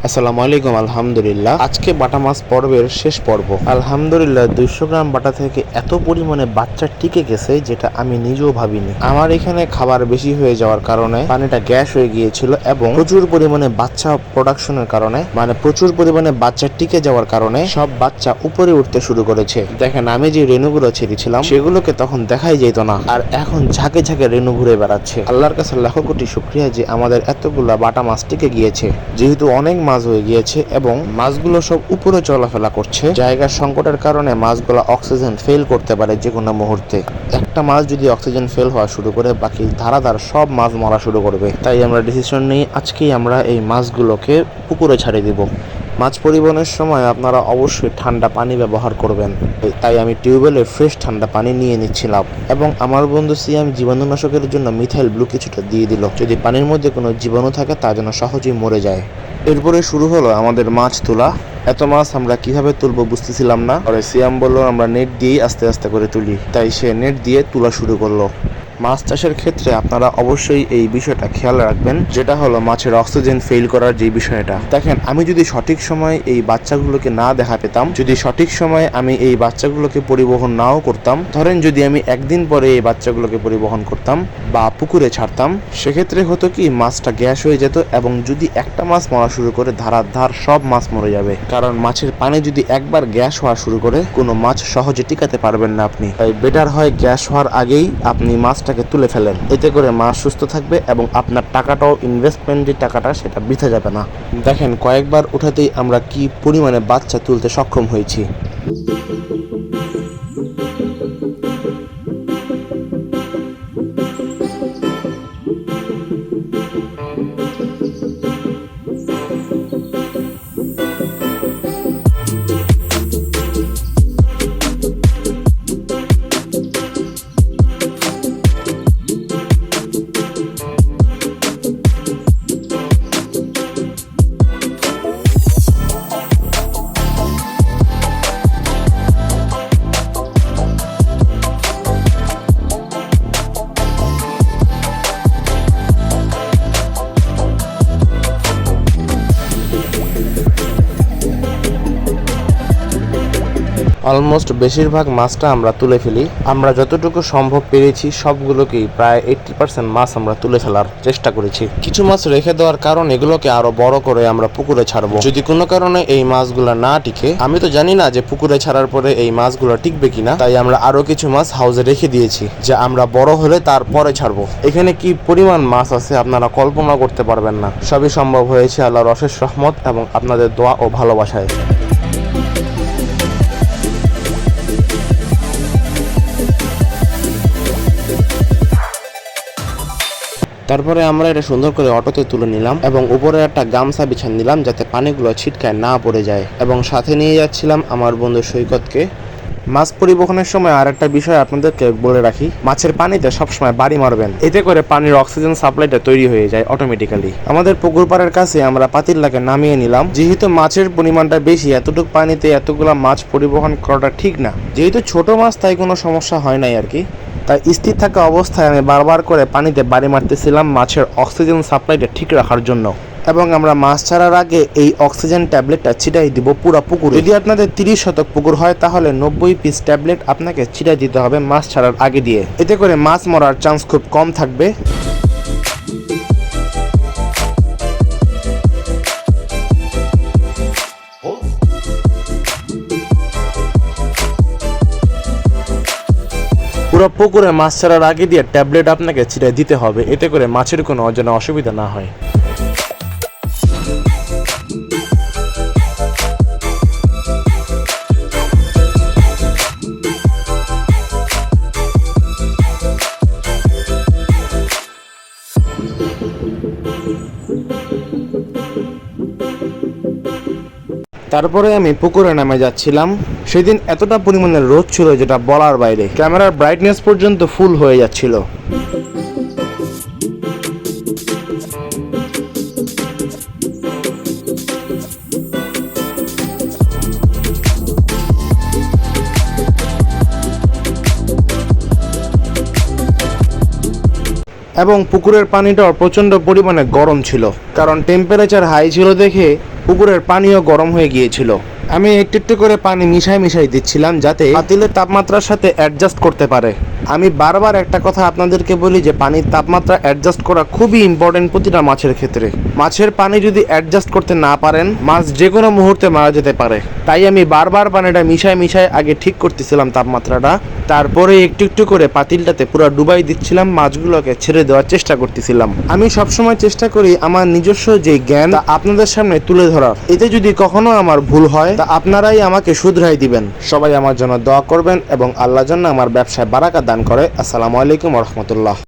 আসসালামু আলাইকুম। আলহামদুলিল্লাহ, আজকে বাটা মাছ পর্বের শেষ পর্ব। আলহামদুলিল্লাহ 200 গ্রাম বাটা থেকে এত পরিমাণে বাচ্চা টিকে গেছে যেটা আমি নিজেও ভাবিনি। আমার এখানে খাবার বেশি হয়ে যাওয়ার কারণে পানিটা গ্যাস হয়ে গিয়েছিল এবং প্রচুর পরিমাণে বাচ্চা প্রোডাকশনের কারণে প্রচুর পরিমাণে বাচ্চা টিকে যাওয়ার কারণে সব বাচ্চা উপরে উঠতে শুরু করেছে। দেখেন, আমি যে রেণুগুলো ছেড়েছিলাম সেগুলোকে তখন দেখাই যেত না, আর এখন ঝাঁকে ঝাঁকে রেণু ঘুরে বেড়াচ্ছে। আল্লাহর কাছে লাখো কোটি শুকরিয়া যে আমাদের এতগুলা বাটা মাছ টিকে গিয়েছে। যেহেতু অনেক মাছ হয়ে গিয়েছে এবং মাছগুলো সব উপরে চলাফেরা করছে, জায়গার সংকটের কারণে মাছগুলো অক্সিজেন ফেল করতে পারে যে কোনো মুহূর্তে। একটা মাছ যদি অক্সিজেন ফেল হওয়া শুরু করে, বাকি ধারাধার সব মাছ মরা শুরু করবে। তাই আমরা ডিসিশন নিই আজকেই আমরা এই মাছগুলোকে পুকুরে ছাড়িয়ে দিব। মাছ পরিবহনের সময় আপনারা অবশ্যই ঠান্ডা পানি ব্যবহার করবেন। তাই আমি টিউবওয়েলে ফ্রেশ ঠান্ডা পানি নিয়ে নিচ্ছিলাম এবং আমার বন্ধু সিয়াম জীবাণুনাশকের জন্য মিথাইল ব্লু কিছুটা দিয়ে দিল, যদি পানির মধ্যে কোনো জীবাণু থাকে তা যেন সহজেই মরে যায়। এরপরে শুরু হলো আমাদের মাছ তোলা। এত মাছ আমরা কিভাবে তুলবো বুঝতেছিলাম না। পরে সিয়াম বললো আমরা নেট দিয়েই আস্তে আস্তে করে তুলি, তাই সে নেট দিয়ে তোলা শুরু করলো। মাছ চাষের ক্ষেত্রে আপনারা অবশ্যই এই বিষয়টা খেয়াল রাখবেন, যেটা হলো মাছের অক্সিজেন ফেল করার যে বিষয়টা। দেখেন, আমি যদি সঠিক সময় এই বাচ্চাগুলোকে না দেখা পেতাম, যদি সঠিক সময়ে আমি এই বাচ্চাগুলোকে পরিবহন নাও করতাম, ধরেন যদি আমি একদিন পরে এই বাচ্চাগুলোকে পরিবহন করতাম বা পুকুরে ছাড়তাম, সেক্ষেত্রে হতো কি মাছটা গ্যাস হয়ে যেত এবং যদি একটা মাছ মরা শুরু করে ধার সব মাছ মরে যাবে। কারণ মাছের পানি যদি একবার গ্যাস হওয়া শুরু করে, কোনো মাছ সহজে টিকাতে পারবেন না আপনি। তাই বেটার হয় গ্যাস হওয়ার আগেই আপনি মাছটাকে তুলে ফেলেন। এতে করে মাছ সুস্থ থাকবে এবং আপনার টাকাটাও, ইনভেস্টমেন্ট যে টাকাটা সেটা বৃথা যাবে না। দেখেন, কয়েকবার উঠাতেই আমরা কি পরিমাণে বাচ্চা তুলতে সক্ষম হয়েছি। অলমোস্ট বেশিরভাগ মাছটা আমরা তুলে ফেলি। আমরা যতটুকু সম্ভব পেরেছি সবগুলোকেই, প্রায় 80% মাছ আমরা তুলে ফেলার চেষ্টা করেছি। কিছু মাছ রেখে দেওয়ার কারণ এগুলোকে আরো বড় করে আমরা পুকুরে ছাড়বো। যদি কোনো কারণে এই মাছগুলো না টিকে, আমি তো জানি না যে পুকুরে ছাড়ার পরে এই মাছগুলো টিকবে কিনা, তাই আমরা আরো কিছু মাছ হাউসে রেখে দিয়েছি, যা আমরা বড় হলে তারপরে ছাড়বো। এখানে কি পরিমাণ মাছ আছে আপনারা কল্পনা করতে পারবেন না। সবই সম্ভব হয়েছে আল্লাহর অশেষ রহমত এবং আপনাদের দোয়া ও ভালোবাসায়। তারপরে আমরা এটা সুন্দর করে অটোতে তুলে নিলাম এবং উপরে একটা গামছা বিছান নিলাম যাতে পানিগুলো ছিটকায় না পড়ে যায়, এবং সাথে নিয়ে যাচ্ছিলাম আমার বন্ধু সৈকতকে। মাছ পরিবহনের সময় আর একটা বিষয় আপনাদেরকে বলে রাখি, মাছের পানিতে সবসময় বাড়ি মারবেন, এতে করে পানির অক্সিজেন সাপ্লাইটা তৈরি হয়ে যায় অটোমেটিক্যালি। আমাদের পুকুর পাড়ের কাছে আমরা পাতিল্লাকে নামিয়ে নিলাম। যেহেতু মাছের পরিমাণটা বেশি, এতটুকু পানিতে এতগুলা মাছ পরিবহন করাটা ঠিক না। যেহেতু ছোট মাছ তাই কোনো সমস্যা হয় নাই আর কি। তাই স্থির থাকা অবস্থায় আমি বারবার করে পানিতে বাড়ি মারতেছিলাম মাছের অক্সিজেন সাপ্লাইটা ঠিক রাখার জন্য। এবং আমরা মাছ ছাড়ার আগে এই অক্সিজেন ট্যাবলেটটা ছিটাই দিব পুরো পুকুরে। যদি আপনাদের 30 শতক পুকুর হয় তাহলে 90 পিস ট্যাবলেট আপনাকে ছিটাই দিতে হবে মাছ ছাড়ার আগে দিয়ে। এতে করে মাছ মরার চান্স খুব কম থাকবে। পুরো পুকুরে মাছ ছাড়ার আগে দিয়ে ট্যাবলেট আপনাকে ছিটাই দিতে হবে, এতে করে মাছের কোনো যেন অসুবিধা না হয়। তারপরে আমি পুকুরে নামে যাচ্ছিলাম। সেদিন এতটা পরিমাণে রোদ ছিল যেটা বলার বাইরে, ক্যামেরার ব্রাইটনেস পর্যন্ত ফুল হয়ে যাচ্ছিল। এবং পুকুরের পানিটাও প্রচণ্ড পরিমাণে গরম ছিল, কারণ টেম্পারেচার হাই ছিল দেখে পুকুরের পানিও গরম হয়ে গিয়েছিল। আমি একটু একটু করে পানি মিশাই দিচ্ছিলাম যাতে পাতিলের তাপমাত্রার সাথে অ্যাডজাস্ট করতে পারে। আমি বারবার একটা কথা আপনাদেরকে বলি যে পানির তাপমাত্রা অ্যাডজাস্ট করা খুবই ইম্পর্টেন্ট প্রতিটা মাছের ক্ষেত্রে। মাছের পানি যদি অ্যাডজাস্ট করতে না পারেন, মাছ যে কোনো মুহূর্তে মারা যেতে পারে। তাই আমি বারবার পানিটা মিশাই আগে ঠিক করতেছিলাম তাপমাত্রাটা, তারপরে একটু একটু করে পাতিলটাতে পুরো ডুবাই দিচ্ছিলাম, মাছগুলোকে ছেড়ে দেওয়ার চেষ্টা করতেছিলাম। আমি সবসময় চেষ্টা করি আমার নিজস্ব যে জ্ঞান তা আপনাদের সামনে তুলে ধরার। এতে যদি কখনো আমার ভুল হয় তা আপনারাই আমাকে শুধরাই দিবেন। সবাই আমার জন্য দোয়া করবেন এবং আল্লাহ যেন আমার ব্যবসায় বারাকা দান করে। আসসালামু আলাইকুম ওয়া রাহমাতুল্লাহ।